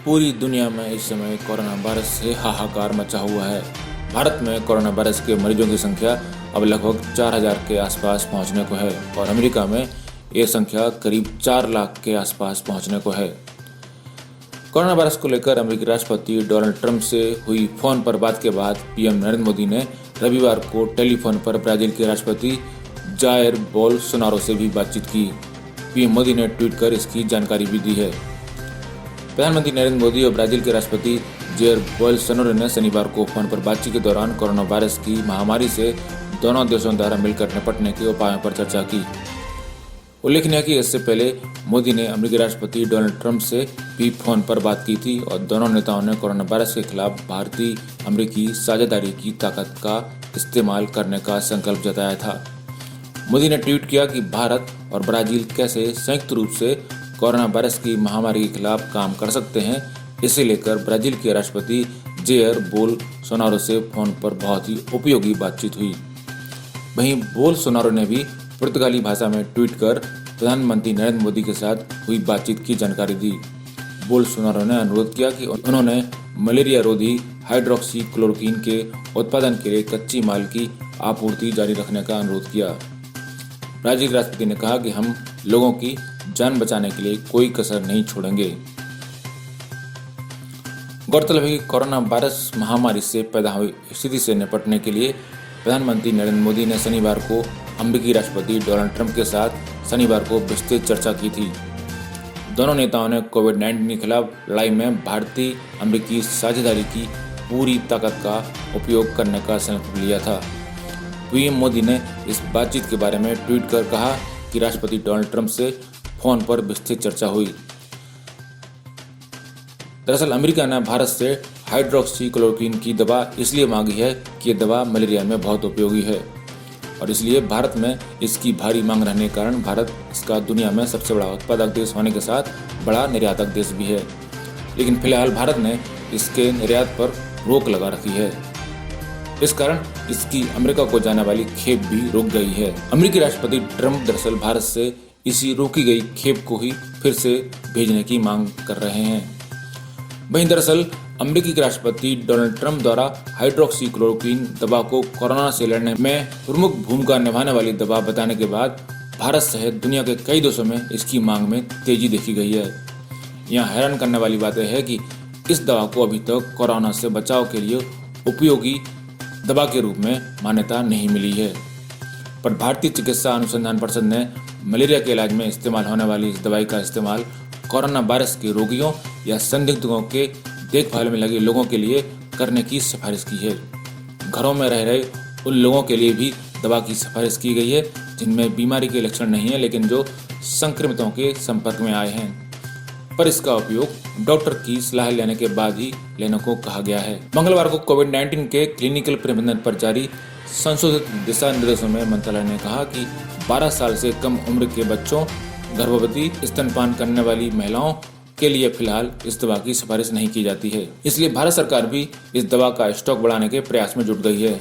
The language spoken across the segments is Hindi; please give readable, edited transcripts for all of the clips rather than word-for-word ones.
पूरी दुनिया में इस समय कोरोना वायरस से हाहाकार मचा हुआ है। भारत में कोरोना वायरस के मरीजों की संख्या अब लगभग 4000 के आसपास पहुंचने को है और अमेरिका में ये संख्या करीब 4 लाख के आसपास पहुंचने को है। कोरोना वायरस को लेकर अमेरिकी राष्ट्रपति डोनाल्ड ट्रंप से हुई फोन पर बात के बाद पीएम नरेंद्र मोदी ने रविवार को टेलीफोन पर ब्राजील के राष्ट्रपति जायर बोल्सोनारो से भी बातचीत की। पीएम मोदी ने ट्वीट कर इसकी जानकारी भी दी है। प्रधानमंत्री नरेंद्र मोदी और ब्राजील के राष्ट्रपति जेयर बोल्सोनारो ने शनिवार को फोन पर बातचीत के दौरान कोरोना वायरस की महामारी से दोनों देशों द्वारा मिलकर निपटने के उपायों पर चर्चा की। उल्लेखनीय है कि इससे पहले मोदी ने अमेरिकी राष्ट्रपति डोनाल्ड ट्रंप से भी फोन पर बात की थी और दोनों नेताओं ने कोरोना वायरस के खिलाफ भारतीय अमेरिकी साझेदारी की ताकत का इस्तेमाल करने का संकल्प जताया था। मोदी ने ट्वीट किया कि भारत और ब्राजील कैसे संयुक्त रूप से कोरोना वायरस की महामारी के खिलाफ काम कर सकते हैं, इसे लेकर ब्राजील के राष्ट्रपति जेयर बोल्सोनारो से फोन पर बहुत ही उपयोगी बातचीत हुई। वहीं बोल्सोनारो ने भी पुर्तगाली भाषा में ट्वीट कर प्रधानमंत्री नरेंद्र मोदी के साथ हुई बातचीत की जानकारी दी। बोल्सोनारो ने अनुरोध किया कि उन्होंने मलेरिया रोधी हाइड्रोक्सीक्लोरोक्विन के उत्पादन के लिए कच्ची माल की आपूर्ति जारी रखने का अनुरोध किया। ब्राजील राष्ट्रपति ने कहा कि हम लोगों की जान बचाने के लिए कोई कसर नहीं छोड़ेंगे। गौरतलब है कि कोरोना वायरस महामारी से पैदा हुई स्थिति से निपटने के लिए प्रधानमंत्री नरेंद्र मोदी ने शनिवार को अमेरिकी राष्ट्रपति डोनाल्ड ट्रंप के साथ शनिवार को विस्तृत चर्चा की थी। दोनों नेताओं ने कोविड-19 के खिलाफ लड़ाई में भारतीय अमेरिकी साझेदारी की पूरी ताकत का उपयोग करने का संकल्प लिया था। पीएम मोदी ने इस बातचीत के बारे में ट्वीट कर कहा कि राष्ट्रपति डोनाल्ड ट्रंप से फोन पर विस्तृत चर्चा हुई। दरअसल अमेरिका ने भारत से हाइड्रोक्सीक्लोरोक्विन की दवा इसलिए मांगी है कि यह दवा मलेरिया में बहुत उपयोगी है और इसलिए भारत में इसकी भारी मांग रहने के कारण भारत इसका दुनिया में सबसे बड़ा उत्पादक देश होने के साथ बड़ा निर्यातक देश भी है। लेकिन फिलहाल भारत ने इसके निर्यात पर रोक लगा रखी है। इस कारण इसकी अमेरिका को जाने वाली खेप भी रुक गई है। अमेरिकी राष्ट्रपति ट्रंप दरअसल भारत से इसी रोकी गई खेप को ही फिर से भेजने की मांग कर रहे हैं। वहीं दरअसल अमेरिकी के राष्ट्रपति डोनाल्ड ट्रंप द्वारा हाइड्रोक्सीक्लोरोक्विन दवा को कोरोना से लड़ने में प्रमुख भूमिका निभाने वाली दवा बताने के बाद भारत सहित दुनिया के कई देशों में इसकी मांग में तेजी देखी गई है। यहाँ हैरान करने वाली बात यह है कि इस दवा को अभी तक कोरोना से बचाव के लिए उपयोगी दवा के रूप में मान्यता नहीं मिली है, पर भारतीय चिकित्सा अनुसंधान परिषद ने मलेरिया के इलाज में इस्तेमाल होने वाली इस दवाई का इस्तेमाल कोरोना वायरस के रोगियों या संदिग्धों के देखभाल में लगे लोगों के लिए करने की सिफारिश की है। घरों में रह रहे उन लोगों के लिए भी दवा की सिफारिश की गई है जिनमें बीमारी के लक्षण नहीं है लेकिन जो संक्रमितों के संपर्क में आए हैं, पर इसका उपयोग डॉक्टर की सलाह लेने के बाद ही लेने को कहा गया है। मंगलवार को कोविड-19 के क्लिनिकल प्रबंधन पर जारी संशोधित दिशा निर्देशों में मंत्रालय ने कहा कि 12 साल से कम उम्र के बच्चों, गर्भवती, स्तनपान करने वाली महिलाओं के लिए फिलहाल इस दवा की सिफारिश नहीं की जाती है। इसलिए भारत सरकार भी इस दवा का स्टॉक बढ़ाने के प्रयास में जुट गई है।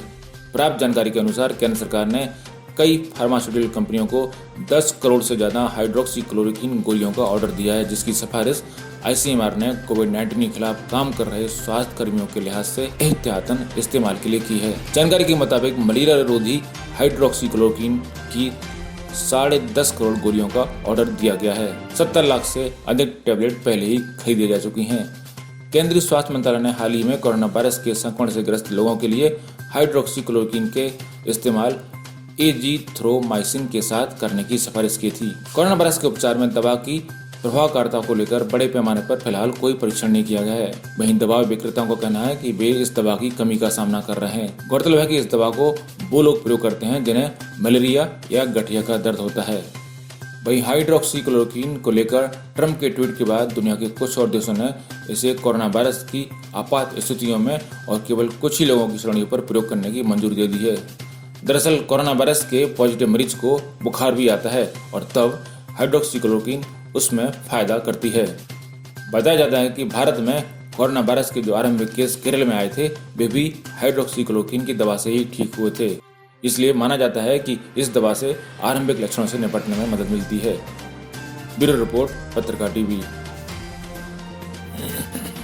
प्राप्त जानकारी के अनुसार केंद्र सरकार ने कई फार्मास्यूटिकल कंपनियों को 10 करोड़ से ज्यादा हाइड्रोक्सीक्लोरोक्विन गोलियों का ऑर्डर दिया है, जिसकी सिफारिश आईसीएमआर ने कोविड-19 के खिलाफ काम कर रहे स्वास्थ्य कर्मियों के लिहाज से एहतियातन इस्तेमाल के लिए की है। जानकारी के मुताबिक मलेरिया रोधी हाइड्रोक्सीक्लोरोक्विन की 10.5 करोड़ गोलियों का ऑर्डर दिया गया है। 70 लाख से अधिक टैबलेट पहले ही खरीदी जा चुकी हैं। केंद्रीय स्वास्थ्य मंत्रालय ने हाल ही में कोरोना वायरस के संक्रमण से ग्रस्त लोगों के लिए हाइड्रोक्सीक्लोरोक्विन के इस्तेमाल एजिथ्रोमाइसिन के साथ करने की सिफारिश की थी। कोरोना वायरस के उपचार में दवा की प्रभावकारिता को लेकर बड़े पैमाने पर फिलहाल कोई परीक्षण नहीं किया गया है। वहीं दवा विक्रेताओं का कहना है कि वे इस दवा की कमी का सामना कर रहे हैं। गौरतलब है कि इस दवा को वो लोग प्रयोग करते हैं जिन्हें मलेरिया या गठिया का दर्द होता है। वहीं हाइड्रोक्सीक्लोरोक्विन को लेकर ट्रंप के ट्वीट के बाद दुनिया के कुछ और देशों ने इसे कोरोना वायरस की आपात स्थितियों में और केवल कुछ ही लोगों की श्रेणियों पर प्रयोग करने की मंजूरी दे दी है। दरअसल कोरोना वायरस के पॉजिटिव मरीज को बुखार भी आता है और तब हाइड्रोक्सीक्लोरोक्विन उसमें फायदा करती है। बताया जाता है कि भारत में कोरोना वायरस के जो आरंभिक केस केरल में आए थे वे भी हाइड्रोक्सीक्लोरोक्विन की दवा से ही ठीक हुए थे। इसलिए माना जाता है कि इस दवा से आरंभिक लक्षणों से निपटने में मदद मिलती है। ब्यूरो रिपोर्ट, पत्रकार टीवी। है।